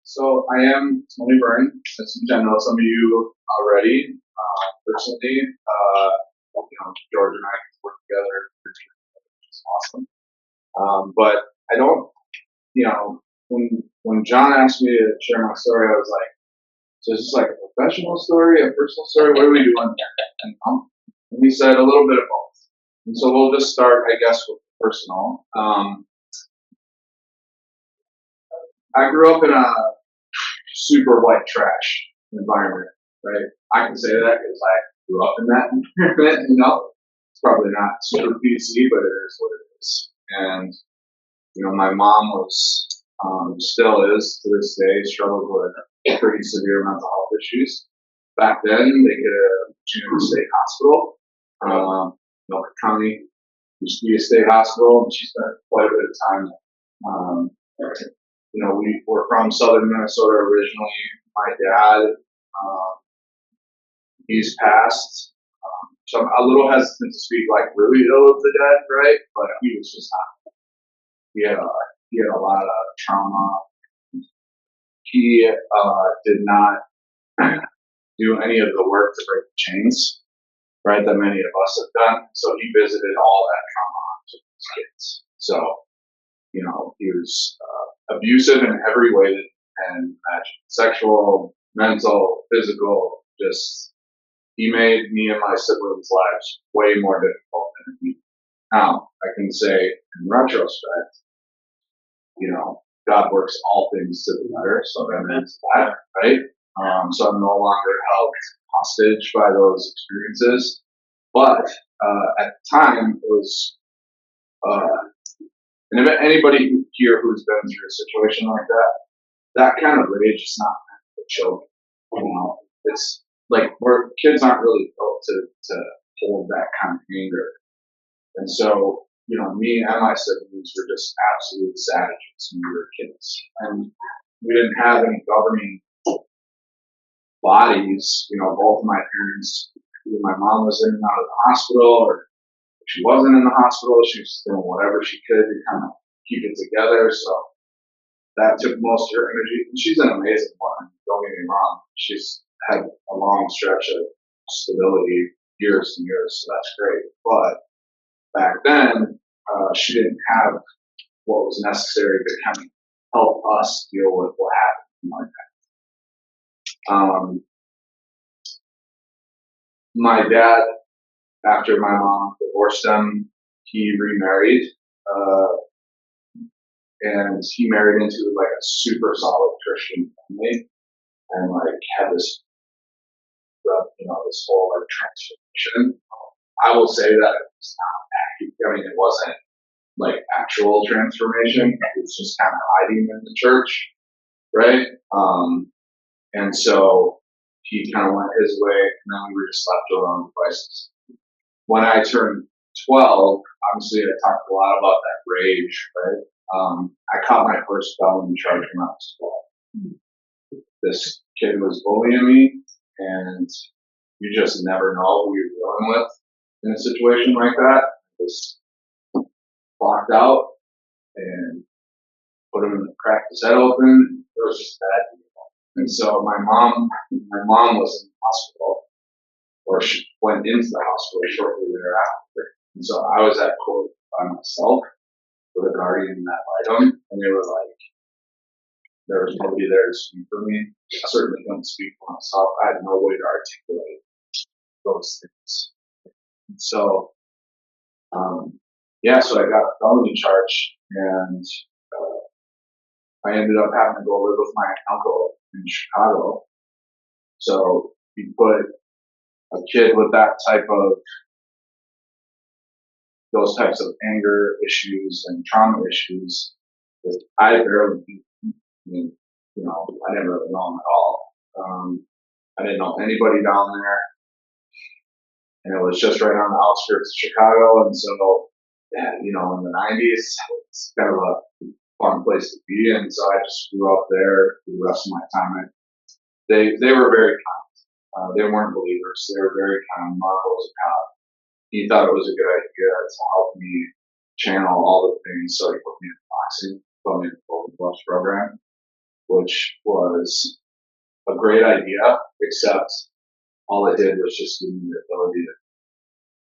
So I am Tony Byrne. As you know some of you already. Personally, George and I work together, which is awesome. But I don't, when John asked me to share my story, I was like, so is this like a professional story, a personal story? What are we doing here? And he said a little bit of both. And so we'll just start, I guess, with personal. I grew up in a super white trash environment, right? I can say that because I grew up in that environment, It's probably not super PC, but it is what it is. And, my mom was, still is to this day, struggled with pretty severe mental health issues. Back then, they could Chinooka State Hospital, Milford County, used to be a state hospital, and she spent quite a bit of time we were from southern Minnesota originally. My dad, he's passed. So I'm a little hesitant to speak like really ill of the dead, right? But he was just not. He had a lot of trauma. He did not do any of the work to break the chains, right? That many of us have done. So he visited all that trauma onto his kids. So he was abusive in every way that you can imagine. Sexual, mental, physical, just he made me and my siblings' lives way more difficult than me. Now, I can say in retrospect, God works all things to the better, so that meant that, right? So I'm no longer held hostage by those experiences. But at the time, it was and if anybody here who's been through a situation like that kind of rage is not meant for children. It's like kids aren't really built to hold that kind of anger. And so, me and my siblings were just absolute savages when we were kids. And we didn't have any governing bodies. Both of my parents, either my mom was in and out of the hospital, or if she wasn't in the hospital, she was doing whatever she could to kind of keep it together. So that took most of her energy. And she's an amazing woman, don't get me wrong. She's had a long stretch of stability, years and years, so that's great. But back then, she didn't have what was necessary to kind of help us deal with what happened like that. My dad, after my mom divorced him, he remarried, and he married into like a super solid Christian family, and like had this, this whole like transformation. I will say that it was not. I mean, it wasn't like actual transformation. It was just kind of hiding in the church, right? And so he kind of went his way, and then we were just left to our own devices. When I turned 12, obviously I talked a lot about that rage, right? I caught my first felony charge when I was 12. This kid was bullying me, and you just never know who you're dealing with in a situation like that. I was blocked out and put him in the crack his head open. It was just bad. And so my mom was in the hospital, or she went into the hospital shortly thereafter. And so I was at court by myself with a guardian that item, and they were like, there was nobody there to speak for me. I certainly couldn't speak for myself. I had no way to articulate those things. And so, so I got a felony charge, and I ended up having to go live with my uncle in Chicago. So you put a kid with those types of anger issues and trauma issues, that I barely, I didn't really know him at all. I didn't know anybody down there, and it was just right on the outskirts of Chicago. And so, in the 90s, it's kind of a fun place to be. And so I just grew up there for the rest of my time. They were very kind. They weren't believers. They were very kind. Marco was a cop. He thought it was a good idea to help me channel all the things. So he put me in boxing, put me in the Golden Gloves program. which was a great idea, except all it did was just give me the ability to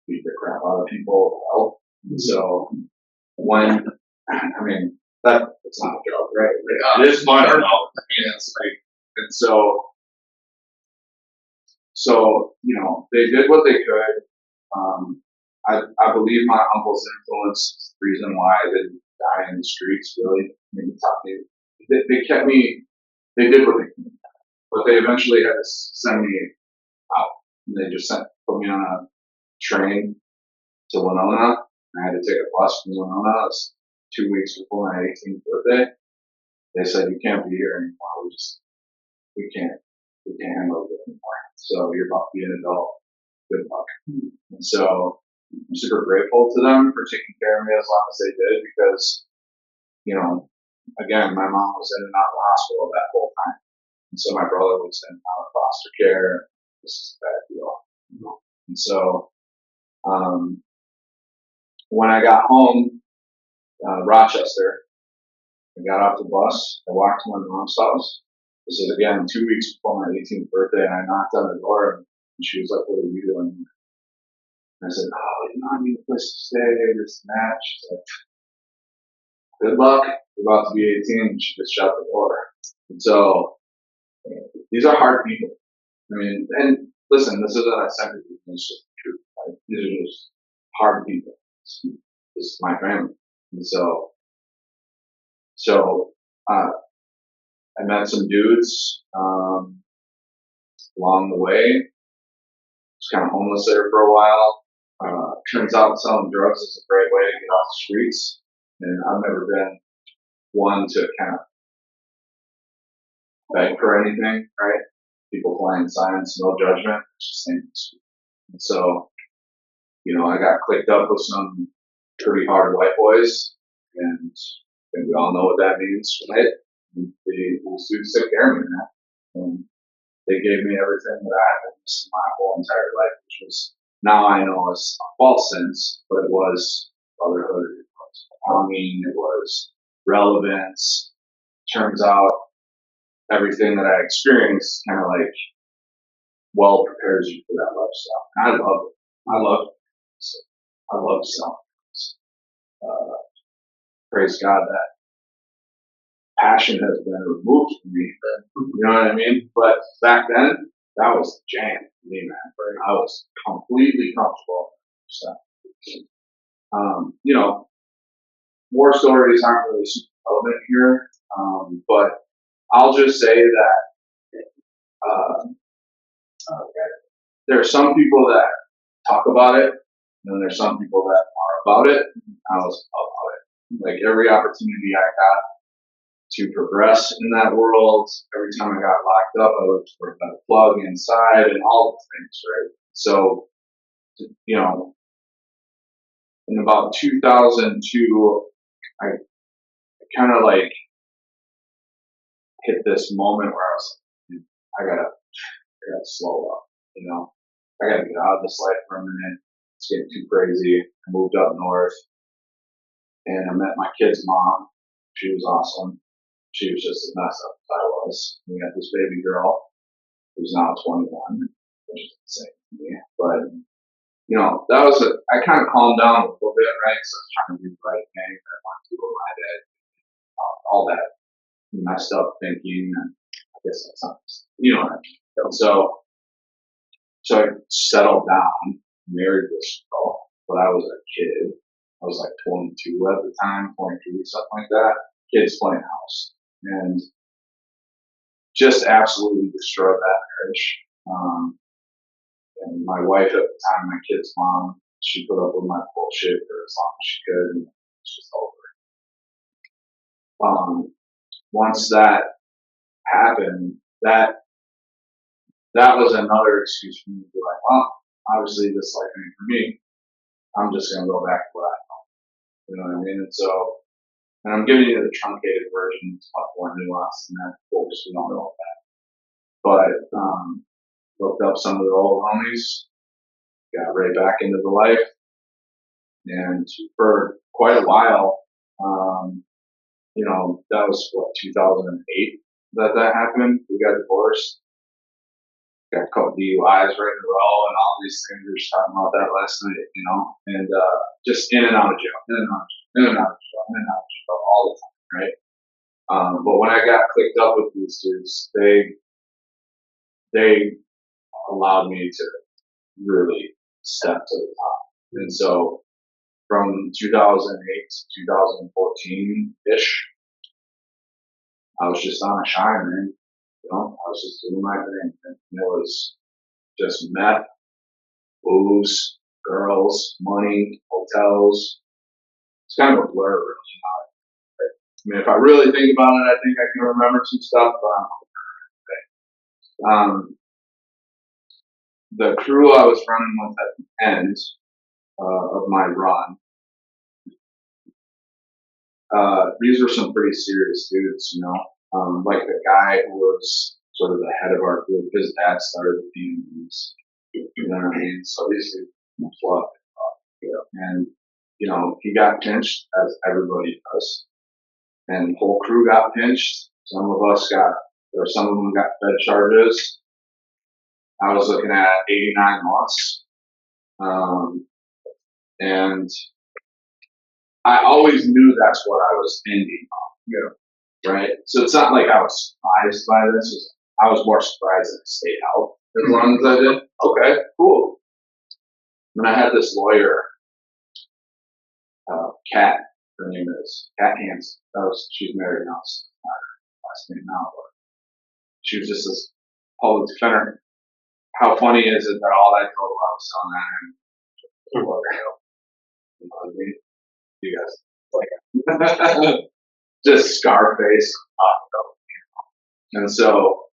beat the crap out of people as well. And so when, I mean, that's not a joke, right? Like, it is fun. I mean, it's like, and so, they did what they could. I believe my uncle's influence is the reason why I didn't die in the streets, really. I mean, they kept me, they did what they could, but they eventually had to send me out. And they just put me on a train to Winona. I had to take a bus from Winona. It was 2 weeks before my 18th birthday. They said, you can't be here anymore. We can't handle it anymore. So you're about to be an adult. Good luck. And so I'm super grateful to them for taking care of me as long as they did because, again, my mom was in and out of the hospital that whole time. And so my brother was in and out of foster care. This is a bad deal. And so when I got home, Rochester, I got off the bus. I walked to my mom's house. This is again 2 weeks before my 18th birthday, and I knocked on the door, and she was like, "What are you doing?" And I said, "Oh, I need a place to stay, this and that." She's like, "Good luck. You're about to be 18." And she just shut the door. And so these are hard people. I mean, and listen, this isn't a second. It's just the truth. Right? These are just hard people. This is my family, and so I met some dudes along the way. I was kind of homeless there for a while. Turns out selling drugs is a great way to get off the streets. And I've never been one to kind of beg for anything, right? People flying signs, no judgment. It's just things. And so, I got clicked up with some pretty hard white boys, and we all know what that means, right? And these dudes took care of me, man. And they gave me everything that I had missed my whole entire life, which was now I know is a false sense, but it was brotherhood, it was belonging, it was relevance. Turns out everything that I experienced kind of like well prepares you for that lifestyle. And I love it. I love it. So I love selling. Praise God that passion has been removed from me. You know what I mean? But back then, that was the jam for me, man. I was completely comfortable. So, war stories aren't really super relevant here, but I'll just say that there are some people that talk about it, and there's some people that are about it. I was about it. Like every opportunity I got to progress in that world. Every time I got locked up, I looked for a better plug inside and all the things, right? So, in about 2002, I kind of like hit this moment where I was like, I gotta slow up, I gotta get out of this life for a minute. It's getting too crazy. I moved up north and I met my kid's mom. She was awesome. She was just as messed up as I was. We had this baby girl who's now 21, which is insane to me. But, that was I kind of calmed down a little bit, right? Because I was trying to do the right thing. I wanted to go my dad, all that messed up thinking. And I guess that's not, what I mean. So I settled down, married this girl, but I was a kid. I was like 22 at the time, 23, something like that. Kids playing house. And just absolutely destroyed that marriage. And my wife at the time, my kid's mom, she put up with my bullshit for as long as she could, and it's just over. Once that happened, that was another excuse for me to be like, well, obviously this life ain't for me. I'm just gonna go back to what I know. You know what I mean? And I'm giving you the truncated version. It's much more nuanced than that. Of course, we don't know that. But looked up some of the old homies, got right back into the life, and for quite a while, that was 2008. that happened. We got divorced. Got a couple DUIs right in a row and all these things. We were just talking about that last night, and just in and out of jail, in and out of jail, in and out of jail, in and out of jail all the time, right? But when I got clicked up with these dudes, they allowed me to really step to the top. And so from 2008 to 2014 ish, I was just on a shine, man. I was just doing my thing. And it was just meth, booze, girls, money, hotels. It's kind of a blur, really. I mean, if I really think about it, I think I can remember some stuff. The crew I was running with at the end of my run, these were some pretty serious dudes, like the guy who was sort of the head of our group, his dad started the teams, you know what I mean? So these dudes fluffed, and, he got pinched as everybody does, and the whole crew got pinched. Some of them got fed charges. I was looking at 89 months. And I always knew that's what I was ending on, right? So it's not like I was surprised by this. I was more surprised that it stayed out as long as I did. Okay, cool. And I had this lawyer, Kat, her name is Kat Hansen. She's married now, so not her last name now, but she was just this public defender. How funny is it that all I told her I was selling that? You know what I mean? You guys like just Scarface. And so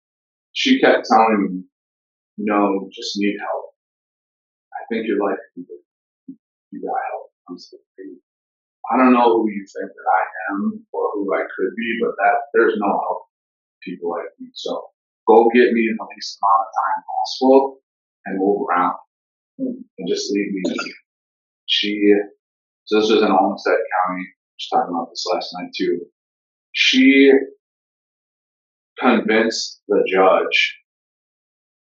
she kept telling me, just need help. I think your life can be, you got help. I don't know who you think that I am or who I could be, but there's no help for people like me. So go get me in the least amount of time possible and move around and just leave me. So this was in Olmsted County. I was talking about this last night too. She convinced the judge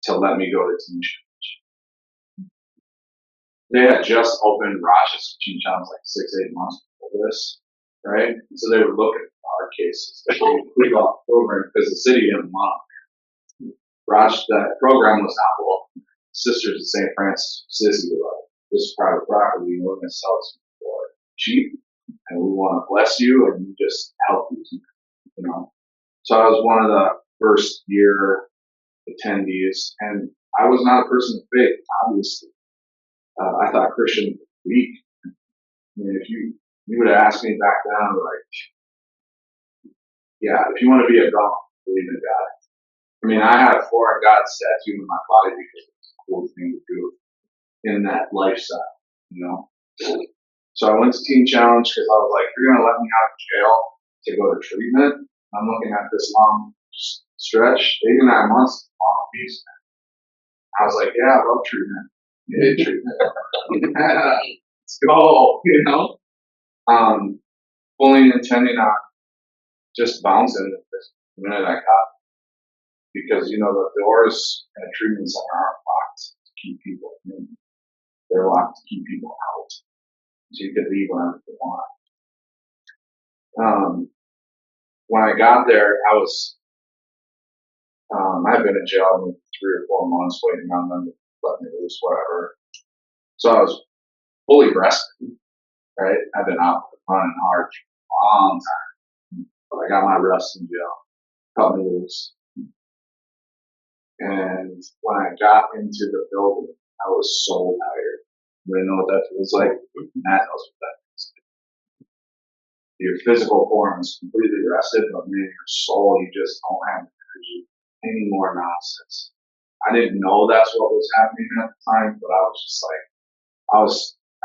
to let me go to Teen Challenge. They had just opened Rochester Teen Challenge like 6-8 months before this, right? And so they were looking at our cases. We got the program because the city didn't want it. That program was not well. Sisters of St. Francis Assisi were like, this is private property, and we're going to sell it for cheap, and we want to bless you, and we just help you, So I was one of the first year attendees, and I was not a person of faith, obviously. I thought Christian was weak. I mean, if you would have asked me back then, I'd be like, yeah, if you want to be a God, believe in God. I mean, I had a foreign God tattooed in my body because it's a cool thing to do in that lifestyle, So I went to Teen Challenge because I was like, you're going to let me out of jail to go to treatment? I'm looking at this long stretch, 89 months, long piece. I was like, yeah, I love treatment. Yeah, treatment. Yeah, let's go, fully intending on just bouncing the minute I got, because, the doors at treatment center aren't locked to keep people in. They're locked to keep people out. So you could leave whenever you want. When I got there, I'd been in jail for 3 or 4 months waiting on them to let me loose, whatever. So I was fully rested, right? I've been out running hard for a long time. But I got my rest in jail, cut me loose. And when I got into the building, I was so tired. You know what that feels like? Matt knows what that feels like. Your physical form is completely rested, but man, your soul, you just don't have energy any more nonsense. I didn't know that's what was happening at the time, but I was just like,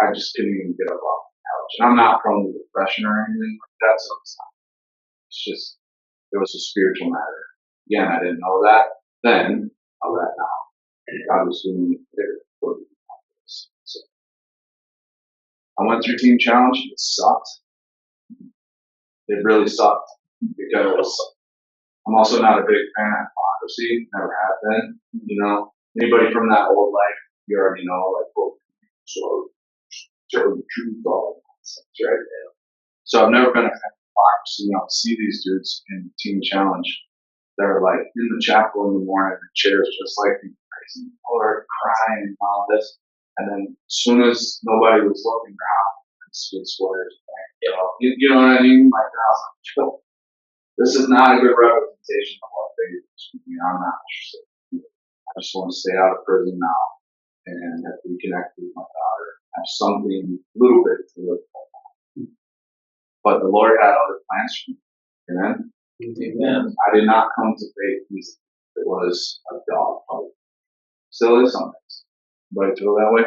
I just couldn't even get up off the couch. And I'm not prone to depression or anything like that, so it's just, it was a spiritual matter. Again, I didn't know that then, I know that now. God was doing me bigger for me. So I went through Teen Challenge. It sucked. It really sucked because I'm also not a big fan of hypocrisy, never have been. You know, anybody from that old life, you already know, like, well, so tell the truth, all nonsense, right? So I've never been a fan of hypocrisy. You know, see these dudes in Team Challenge. They're like in the chapel in the morning, the chairs just like praising the Lord, crying and all this. And then as soon as nobody was looking around, sweet swears, you know what I mean? Like, oh, this is not a good representation of what faith is. I'm not interested. I just want to stay out of prison now and have reconnected with my daughter, have something a little bit to live for. But the Lord had other plans for me. Amen. Amen. I did not come to faith easy. It was a dog fight. Still is some days. But I feel that way.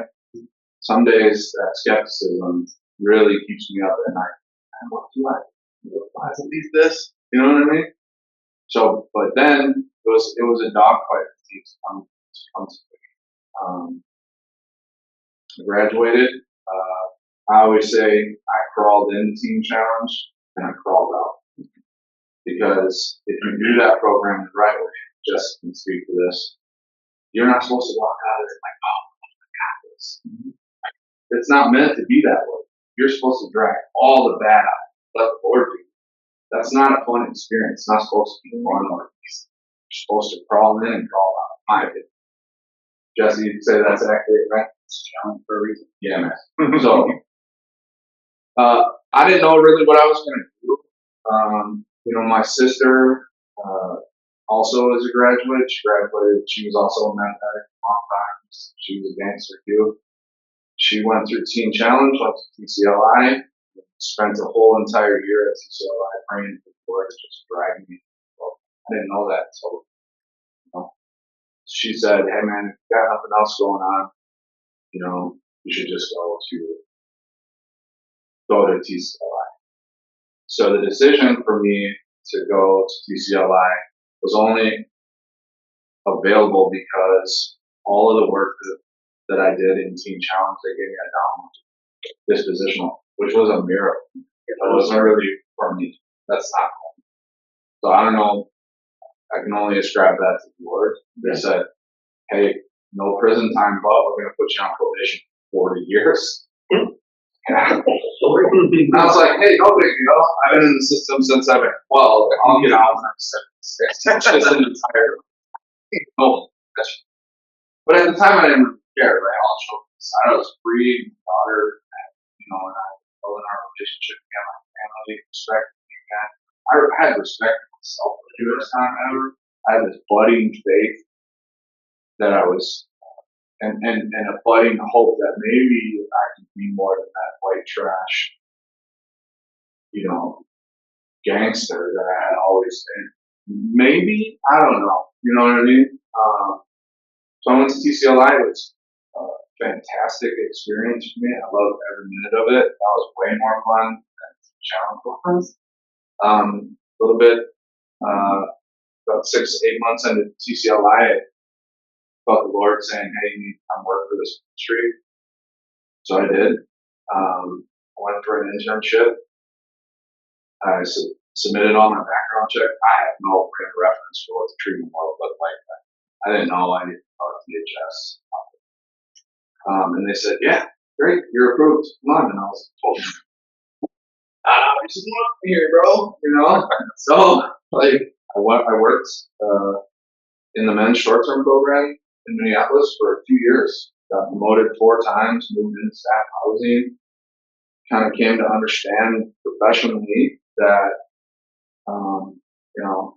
Some days that skepticism really keeps me up at night. And what do I do? I believe this? You know what I mean? So, but then it was a dog fight to come to faith. I graduated. I always say I crawled in Team Challenge and I crawled out. Because if you do that program the right way, Jess can speak to this, you're not supposed to walk out of it like, oh, I got this. It's not meant to be that way. You're supposed to drag all the bad out, let the Lord do. That's not a fun experience. It's not supposed to be fun or easy. You're supposed to crawl in and crawl out, in my opinion. Jesse, you'd say that's accurate, right? It's a challenge for a reason. Yeah, man. So, I didn't know really what I was going to do. You know, my sister also is a graduate. She graduated. She was also a medic a long time. She was a gangster too. She went through Teen Challenge, went to TCLI, spent a whole entire year at TCLI praying for the Lord to just drag me. Well, I didn't know that. So, you know, she said, hey man, if you got nothing else going on, you know, you should just go to TCLI. So the decision for me to go to TCLI was only available because all of the work that I did in Teen Challenge, they gave me a download dispositional, which was a miracle. It wasn't really for me. That's not cool. So I don't know. I can only ascribe that to the Lord. They said, hey, no prison time, but we're going to put you on probation for 40 years. And I was like, hey, no big deal. I've been in the system since I've been 12. I'll get out when I'm 76. It's just an entire no. But at the time, I didn't really care. Right? I was free, my daughter, you know, and I was building our relationship again, my family, respected me again. I had respect for myself for the newest time ever. I had this budding faith that I was, and a budding hope that maybe I could be more than that white trash, you know, gangster that I had always been. Maybe, I don't know. You know what I mean? So I went to TCLI. It was a fantastic experience for me. I loved every minute of it. That was way more fun than challenge was. A little bit, about 6 to 8 months into TCLI, I felt the Lord saying, hey, you need to come work for this ministry. So I did. I went for an internship. I submitted all my background check. I had no reference for what the treatment model looked like. I didn't know. I didn't know DHS. And they said, yeah, great, you're approved. Come on. And I was told, I just want to be here, bro. You know? So, like, I worked in the men's short-term program in Minneapolis for a few years. Got promoted 4 times, moved into staff housing. Kind of came to understand professionally that, you know,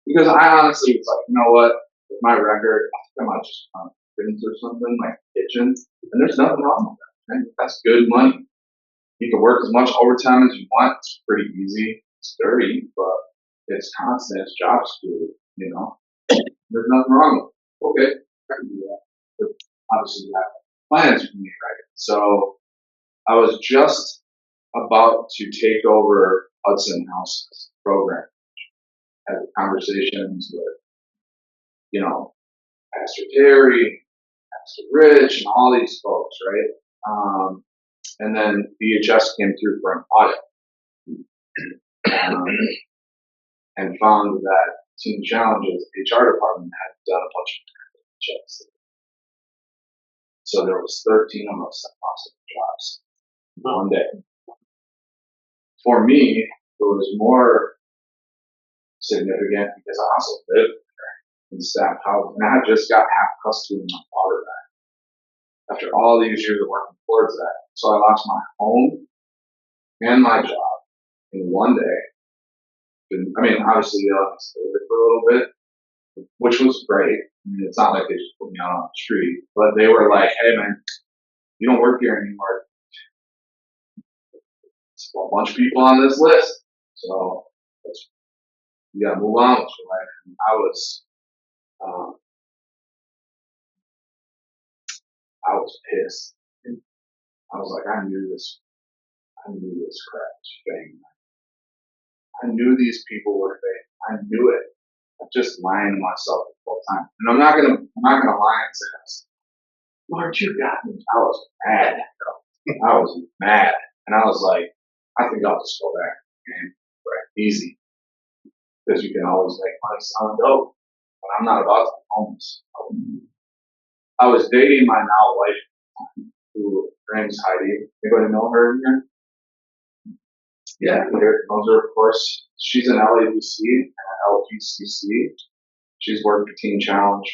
because I honestly was like, you know what, with my record, I might just come or something like kitchen, and there's nothing wrong with that. Right? That's good money. You can work as much overtime as you want. It's pretty easy. It's dirty, but it's constant. It's job security. You know, there's nothing wrong with it. Okay, I can do that. But obviously, you have plans for me, right? So I was just about to take over Hudson House's program. Had conversations with, you know, Pastor Terry, Pastor Rich, and all these folks, right? And then DHS came through for an audit. and found that Teen Challenge's HR department had done a bunch of checks. So there was 13 of us that lost their jobs one day. For me, it was more significant because I also lived in the staff house, and I had just got half custody of my daughter back after all these years of working towards that. So I lost my home and my job in one day. And, I mean, obviously, I stayed there for a little bit, which was great. I mean, it's not like they just put me out on the street, but they were like, "Hey, man, you don't work here anymore. It's a bunch of people on this list, so you gotta move on with your life." And um, I was pissed. I was like, I knew this crap was fake. I knew these people were fake. I knew it. I'm just lying to myself the whole time. And I'm not gonna lie and say this. Lord, you got me. I was mad. I was mad. And I was like, I think I'll just go back and right, easy. Because you can always make money selling dope. But I'm not about to be homeless. I was dating my now wife, who her name's Heidi. Anybody know her here? Yeah, Eric knows her, of course. She's an LABC and an LPCC. She's worked for Teen Challenge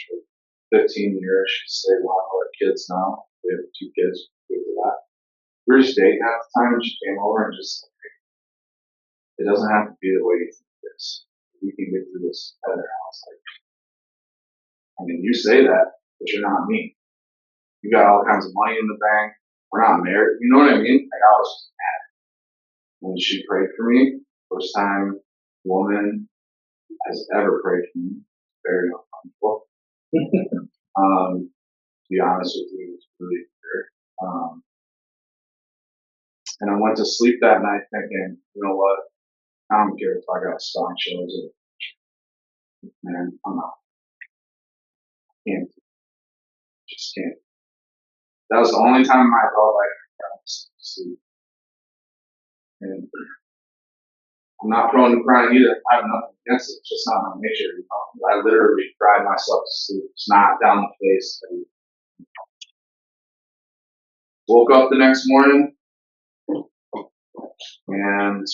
for 15 years. She's stayed with our kids now. We have 2 kids because of that. We were just dating at the time, and she came over and just said, "Hey, it doesn't have to be the way you think it is. We can get through this together." And I was like, I mean, you say that, but you're not me. You got all kinds of money in the bank. We're not married. You know what I mean? Like, I was just mad. And she prayed for me. First time woman has ever prayed for me. Very uncomfortable. To be honest with you, it was really weird. And I went to sleep that night thinking, you know what? I don't care if I got stock shows or, man, I'm not. Can't. Just can't. That was the only time in my adult life I got to sleep. And I'm not prone to crying either. I have nothing against it. It's just not my nature. You know? I literally cried myself to sleep. It's not down the face. And woke up the next morning and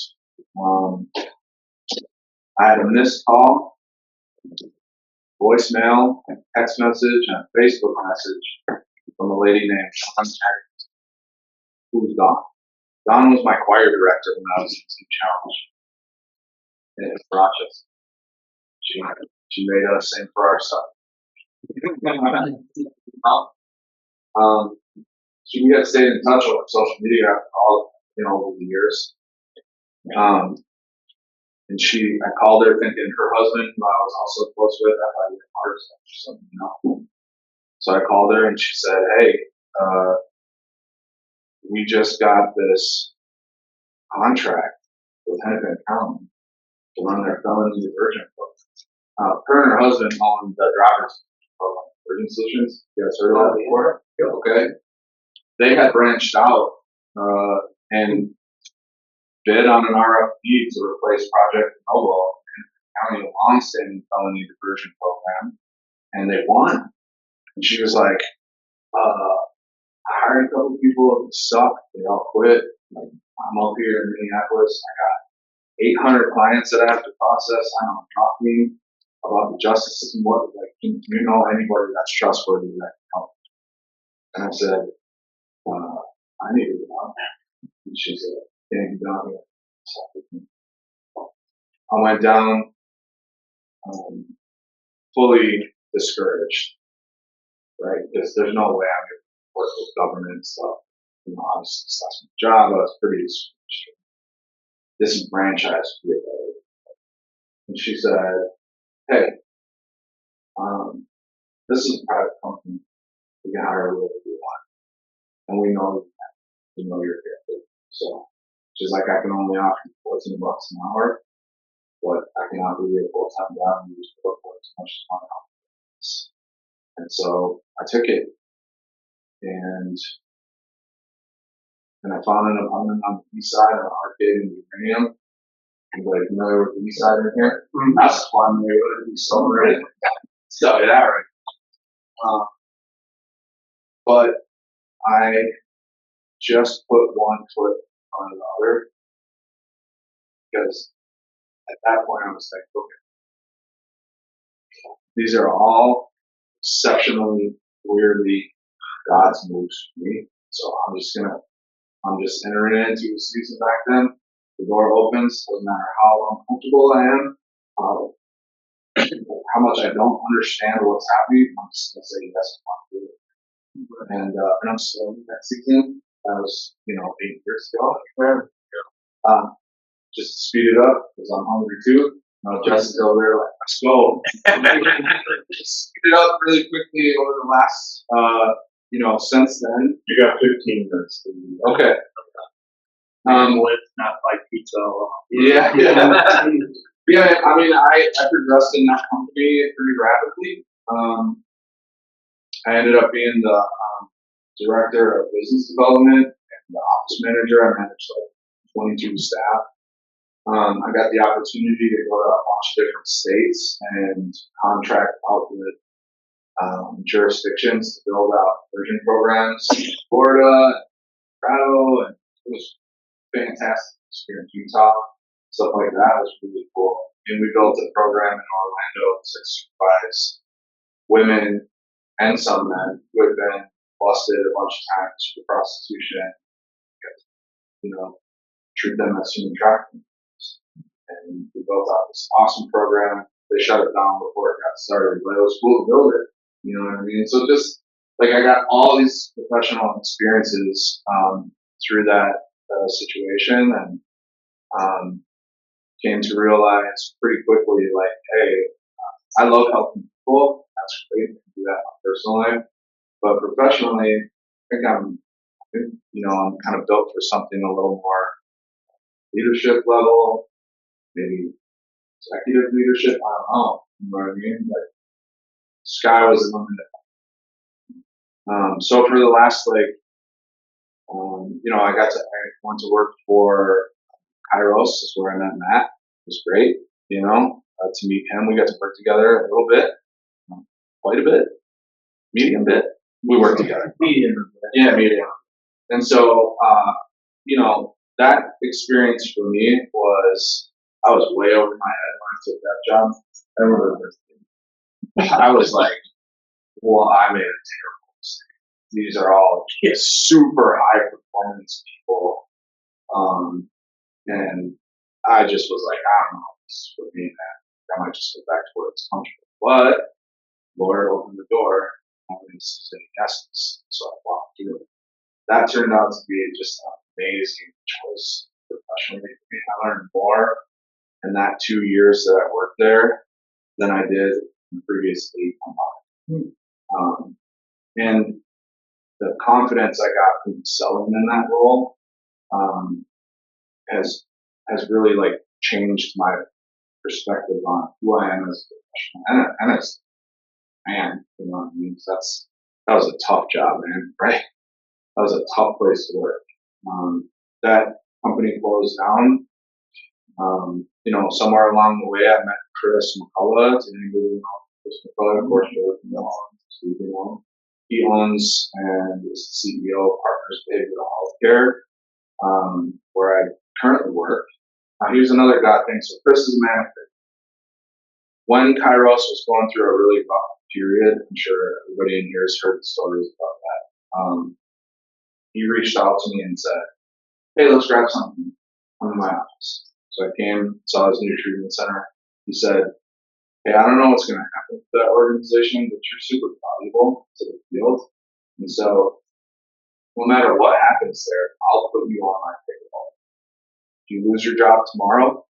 I had a missed call, voicemail, text message, and a Facebook message from a lady named Dawn, who's Dawn. Dawn was my choir director when I was in Teen Challenge in Rochester. She made us sing for our son. So we got stayed in touch with social media all over the years. And I called her thinking her husband, who I was also close with, I thought he had heart attack or something, So I called her and she said, "Hey, we just got this contract with Hennepin County to run their felony diversion program." Her and her husband own the driver's program, Virgin Solutions. You guys heard of that before? Yeah. Okay. They had branched out and bid on an RFP to replace Project Noble, County long-standing felony diversion program, and they won. And she was like, "I hired a couple of people who suck. They all quit. Like, I'm up here in Minneapolis. I got 800 clients that I have to process. I know nothing about the justice system. What, like, can you know anybody that's trustworthy that can help?" And I said, "I need to go out." And she said, "Can you down here?" So I went down, fully discouraged, right? Because there's no way I'm going to work with government stuff. Obviously, that's my job. I was pretty discouraged. This branch has to be a better. And she said, "Hey, this is a private company. We can hire whoever we want. And we know you're here. So she's like, I can only offer you $14 an hour, but I can offer you a full-time job and you just work for as much as you want." And so I took it, and I found an apartment on the east side of Arcade and Uranium. Anybody familiar with the east side in here? That's a fun neighborhood. We celebrate stuff like that, right? But I just put one foot on the other because at that point I was like, okay, these are all exceptionally weirdly God's moves for me. So I'm just entering into a season back then. The door opens, doesn't matter how uncomfortable I am, how much I don't understand what's happening, I'm just gonna say yes and do it. And I'm still in that season. That was, 8 years ago. Just to speed it up, because I'm hungry too. Jessica's over there like, let's go. Just speed it up really quickly over the last, since then. You got 15 minutes. Okay. Let's not like pizza. Yeah. Yeah, I mean, I progressed in that company pretty rapidly. I ended up being the director of business development and the office manager. I managed like 22 staff. I got the opportunity to go to a bunch of different states and contract out with jurisdictions to build out immersion programs in Florida, Colorado, and it was fantastic experience. Utah, stuff like that was really cool. And we built a program in Orlando to supervise women and some men who had been busted a bunch of times for prostitution, treat them as human trafficking. And we built out this awesome program. They shut it down before it got started, but it was cool to build it. You know what I mean? So just like I got all these professional experiences through that situation, and came to realize pretty quickly, like, hey, I love helping people. That's great. I can do that in my personal life, but professionally, I'm kind of built for something a little more leadership level, maybe executive leadership. I don't know. You know what I mean? But sky was the limit. So for the last I went to work for Kairos, is where I met Matt. It was great, to meet him. We got to work together a little bit, quite a bit, medium bit. We worked together. Medium. Yeah, medium. And so, that experience for me was, I was way over my head when I took that job. I remember I was like, well, I made a terrible mistake. These are all super high performance people. And I just was like, I don't know if this is for me, man. I might just go back to where it's comfortable. But Lord opened the door. I was saying yes. So I walked through it. That turned out to be just an amazing choice professionally for me. I learned more in that 2 years that I worked there than I did in the previous 8 combined. And the confidence I got from selling in that role has really changed my perspective on who I am as a professional and as a man. You know what I mean? So that was a tough job, man. Right? That was a tough place to work. That company closed down. Somewhere along the way, I met Chris McCullough. Does anybody know Chris McCullough? Of course, you know. He owns and is the CEO of Partners Behavioral Healthcare, where I currently work. Here's another God thing. So Chris is a man of faith. When Kairos was going through a really rough period, I'm sure everybody in here has heard the stories about that. He reached out to me and said, hey, let's grab something. Come to my office. So I came, saw his new treatment center. He said, hey, I don't know what's going to happen with that organization, but you're super valuable to the field. And so no matter what happens there, I'll put you on my payroll. If you lose your job tomorrow,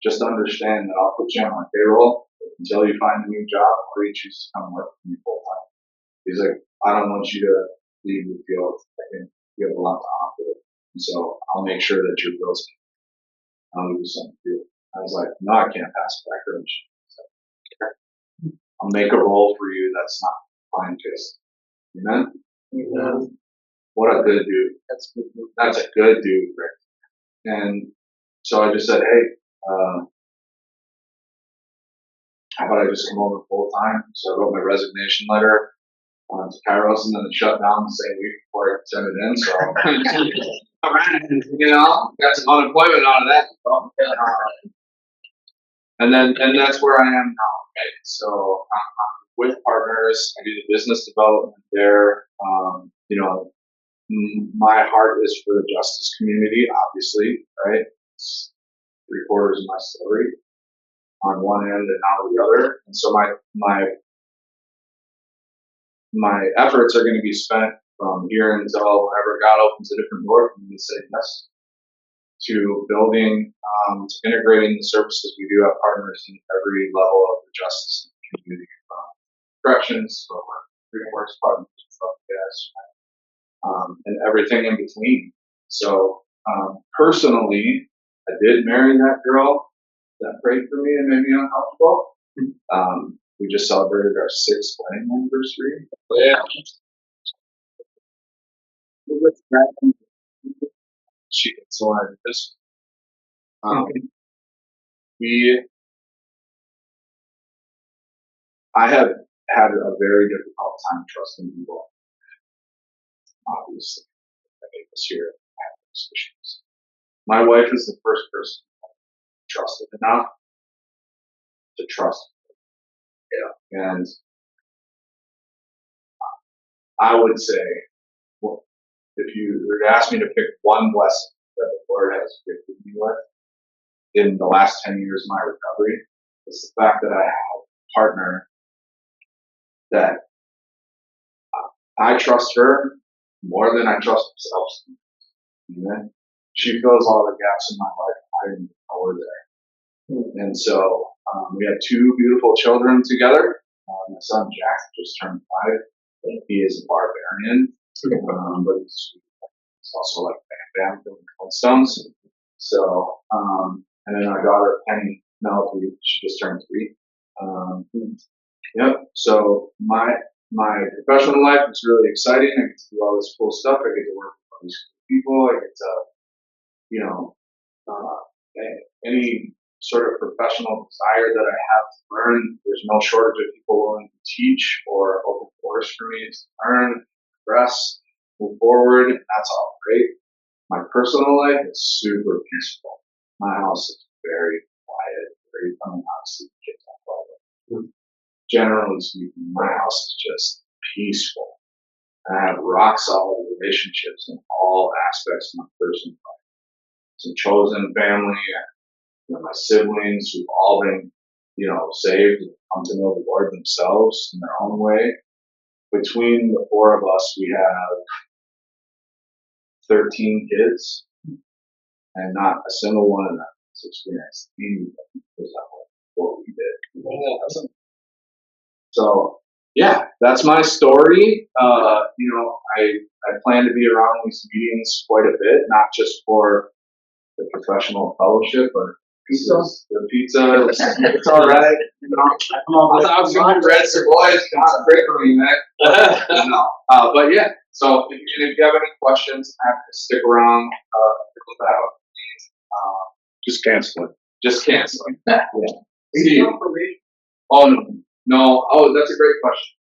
just understand that I'll put you on my payroll until you find a new job or you choose to come work for me full time. He's like, I don't want you to leave the field. I think you have a lot to offer. And so I'll make sure that your bills can. I'll give you something to do. I was like, no, I can't pass background check. So, okay. I'll make a role for you that's not fine fist. Amen? Amen. What a good dude. That's a good dude, Rick. And so I just said, hey, How about I just come over full time? So I wrote my resignation letter to Kairos, and then it shut down the same week before I could send it in. So, all right, got some unemployment out of that. And that's where I am now. Okay, so I'm with partners. I do the business development there. My heart is for the justice community, obviously, right? It's 3/4 of my story on one end and now the other. And so my efforts are going to be spent from here until whenever God opens a different door for me to say yes to building, to integrating the services. We do have partners in every level of the justice community, from corrections, from our recourse partners, from and everything in between. So personally, I did marry that girl that prayed for me and made me uncomfortable. We just celebrated our 6th wedding anniversary. Yeah. She so I this. I have had a very difficult time trusting people. Obviously, I think this year I have those issues. My wife is the first person I trusted enough to trust. Yeah, and I would say, well, if you were to ask me to pick one blessing that the Lord has gifted me with in the last 10 years of my recovery, it's the fact that I have a partner that I trust her more than I trust myself. Amen. She fills all the gaps in my life. I didn't know her there. And so we have 2 beautiful children together. My son Jack just turned 5. He is a barbarian, but he's also like Bam Bam from Flintstones. So, and then our daughter Penny Melody, she just turned 3. Yep. So my professional life is really exciting. I get to do all this cool stuff. I get to work with all these cool people. I get to, any sort of professional desire that I have to learn. There's no shortage of people willing to teach or open doors for me to learn, progress, move forward. That's all great. My personal life is super peaceful. My house is very quiet, obviously kids are quiet. Generally speaking, my house is just peaceful. I have rock solid relationships in all aspects of my personal life. Some chosen family, my siblings who've all been, saved and come to know the Lord themselves in their own way. Between the 4 of us, we have 13 kids, and not a single one of them has experienced anything resembling what we did. Yeah. So, yeah, that's my story. I plan to be around these meetings quite a bit, not just for the professional fellowship, but the pizza, it's all right. I was going to Red Boys, God, great for me, man. No, but yeah. So if you have any questions, I have to stick around. Just cancel it. Just cancel it. Yeah. Steve. Oh no. Oh, that's a great question.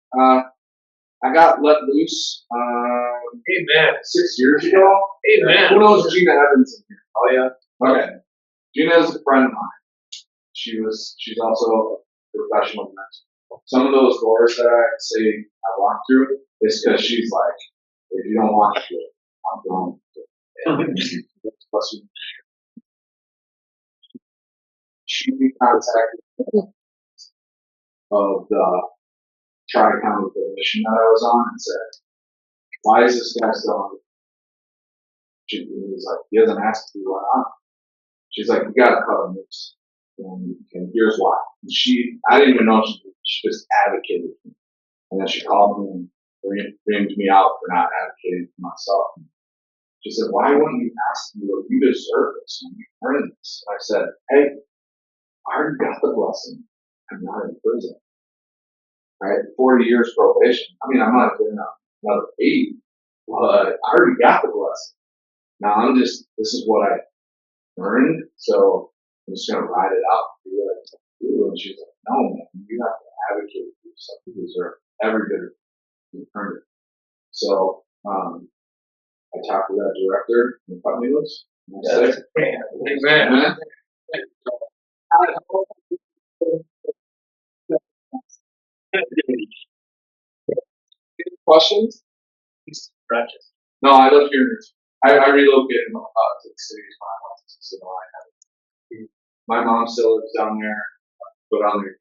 I got let loose. Amen. 6 years ago. Amen. Who knows Gina Evans in here? Oh yeah. Okay. Gina is a friend of mine. She's also a professional mentor. Some of those doors that I say I walk through is because she's like, if you don't want to, I'm going to. She contacted of the Tri-County Coalition that I was on and said, why is this guy still on? She was like, he hasn't asked me why not. She's like, you gotta cut him loose. And here's why. And I didn't even know she just advocated for me. And then she called me and reamed me out for not advocating for myself. She said, why wouldn't you ask me what you deserve this and you earned this? And I said, hey, I already got the blessing. I'm not in prison. Right? 40 years probation. I mean, I might have been another 8, but I already got the blessing. Now this is what I earned. So I'm just gonna ride it out. And do what I have to do. And she's like, no, man, you have to advocate for yourself. You deserve every bit of it. So, I talked to that director in Putney List. Amen. Questions? No, I live here. I relocated to the city of my house, so my mom still lives down there, but on there,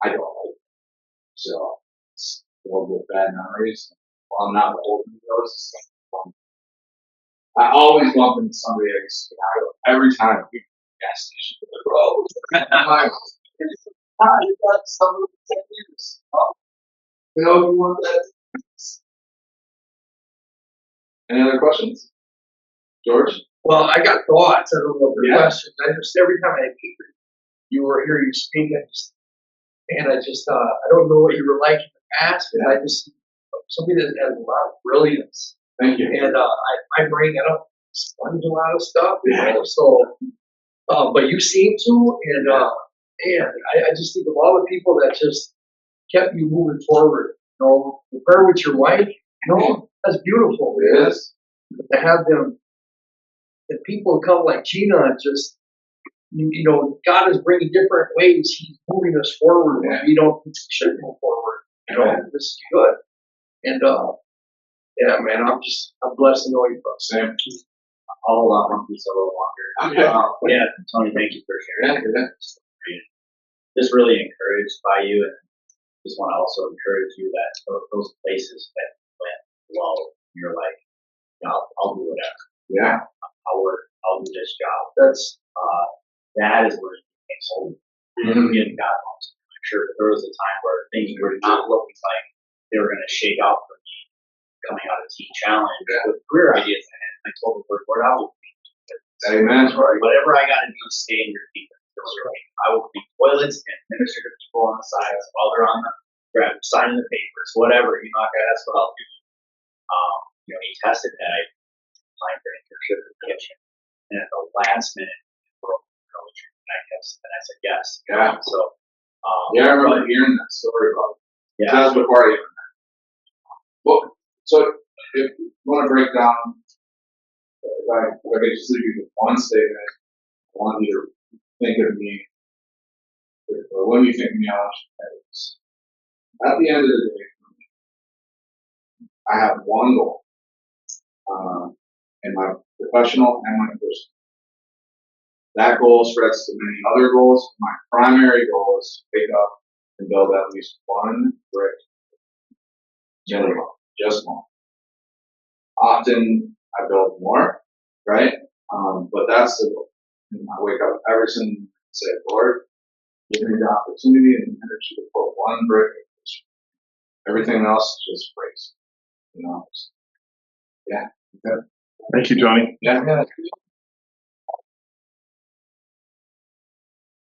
I don't like it. So it's filled with bad memories. Well, I'm not holding those. It's like, I always bump into somebody at Chicago every time we gas station. Bro, I'm like, hi, you got some 10 years. Oh, you know, if you want that. Any other questions? George? Well, I got thoughts. I don't know if they're Yeah. questions. I just every time I hear you were here, you speak, I just thought I don't know what you were like in the past, but I just somebody that has a lot of brilliance, Thank you. and I bring it up, sponge a lot of stuff, Yeah. So, but you seem to, and man, I just think of all the people that just kept you moving forward. You know, the prayer with your wife. You know, that's beautiful. It is. To have them, and people come like Gina and just, you know, God is bringing different ways. He's moving us forward when we don't we should move forward. You know, this is good. And yeah, man, I'm blessed to know you, bro. Same. I'll hold on one piece a little longer. Okay. Yeah, Tony, thank you for sharing. Yeah. Just really encouraged by you, and just want to also encourage you that those places that went well, you're like, you know, I'll do whatever. Yeah. I'll work. I'll do this job. That is where it became so. And God wants to make sure that there was a time where things were not looking like they were going to shake out for me coming out of Teen Challenge with career ideas ahead. I told the Lord, I will be. Amen. Whatever I got to do to stay in your kingdom. I will clean toilets and minister to people on the sides while they're on the signing the papers, whatever. You know, that's what I'll do. You know, he tested that. I applied for internship in the kitchen, and at the last minute, and I said yes. Yeah. So, Yeah, I remember hearing that story about it. yeah. That was before I even met. Well, so if you want to break down, if I could just leave you with one statement, I want you to think of me, or when you think of me, I want you to think of this. At the end of the day, I have one goal, in my professional and my personal. That goal spreads to many other goals. My primary goal is to pick up and build at least one brick. Just one. Often I build more, right? But that's the goal. And I wake up every single day and say, Lord, give me the opportunity and the energy to put one brick in this. Everything else is just praise. You know? Yeah. Thank you, Tony. Yeah.